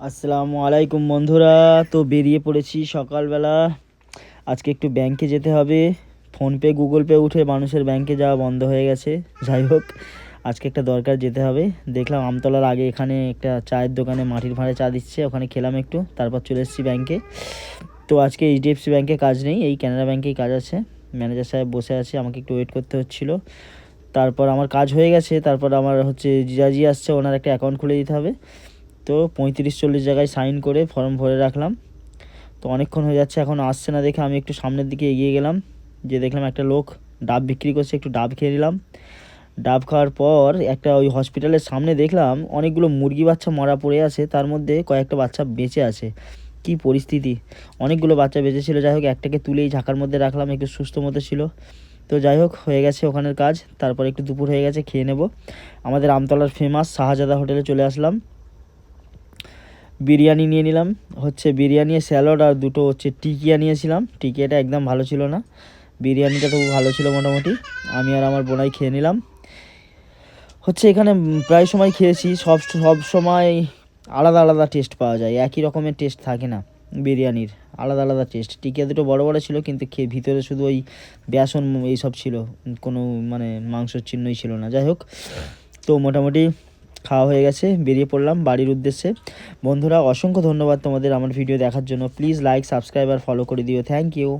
আসসালামু আলাইকুম বন্ধুরা। তো বেরিয়ে পড়েছি সকালবেলা। আজকে একটু ব্যাংকে যেতে হবে। ফোনপে গুগল পে উঠে মানুষের ব্যাংকে যাওয়া বন্ধ হয়ে গেছে। যাই হোক, আজকে একটা দরকার যেতে হবে। দেখলাম আমতলার আগে এখানে একটা চায়ের দোকানে মাটির ভাঁড়ে চা দিচ্ছে, ওখানে খেলাম একটু, তারপর চলে এসেছি ব্যাংকে। তো আজকে এইচডিএফসি ব্যাংকে কাজ নেই, এই ক্যানারা ব্যাংকেই কাজ আছে। ম্যানেজার সাহেব বসে আছে, আমাকে একটু ওয়েট করতে হচ্ছিলো। তারপর আমার কাজ হয়ে গেছে। তারপর আমার জিজাজি আসছে, ওনার একটা অ্যাকাউন্ট খুলে দিতে হবে। তো 35-40 জায়গায় সাইন করে ফর্ম ভরে রাখলাম। তো অনেকক্ষণ হয়ে যাচ্ছে, এখন আসছে না দেখে আমি একটু সামনের দিকে এগিয়ে গেলাম। যে দেখলাম একটা লোক ডাব বিক্রি করছে, একটু ডাব খেয়ে নিলাম। ডাব খাওয়ার পর একটা ওই হসপিটালের সামনে দেখলাম অনেকগুলো মুরগি বাচ্চা মরা পড়ে আছে, তার মধ্যে কয়েকটা বাচ্চা বেঁচে আছে। কি পরিস্থিতি, অনেকগুলো বাচ্চা বেঁচে ছিল। যাই হোক, একটাকে তুলেই ঝাঁকার মধ্যে রাখলাম, একটু সুস্থ মতো ছিল। তো যাই হোক, হয়ে গেছে ওখানের কাজ। তারপর একটু দুপুর হয়ে গেছে, খেয়ে নেব। আমাদের আমতলার ফেমাস শাহজাদা হোটেলে চলে আসলাম। বিরিয়ানি নিয়ে নিলাম, বিরিয়ানি স্যালাড আর দুটো টিকিয়া নিয়েছিলাম। টিকিয়াটা একদম ভালো ছিল না, বিরিয়ানিটা তবু ভালো ছিল মোটামুটি। আমি আর আমার বোনাই খেয়ে নিলাম। এখানে প্রায় সময় খেয়েছি, সব সব সময় আলাদা আলাদা টেস্ট পাওয়া যায়, একই রকমের টেস্ট থাকে না বিরিয়ানির। আলাদা আলাদা টেস্ট। টিকিয়া দুটো বড় বড় ছিল, কিন্তু খেয়ে ভিতরে শুধু ওই বেসন এইসব ছিল, কোনো মাংসর চিহ্নই ছিল না। যাই হোক, তো মোটামুটি খাওয়া হয়ে গেছে, বেরিয়ে পড়লাম বাড়ির উদ্দেশ্যে। বন্ধুরা, অসংখ্য ধন্যবাদ তোমাদের আমার ভিডিও দেখার জন্য। প্লিজ লাইক, সাবস্ক্রাইব আর ফলো করে দিও। Thank you.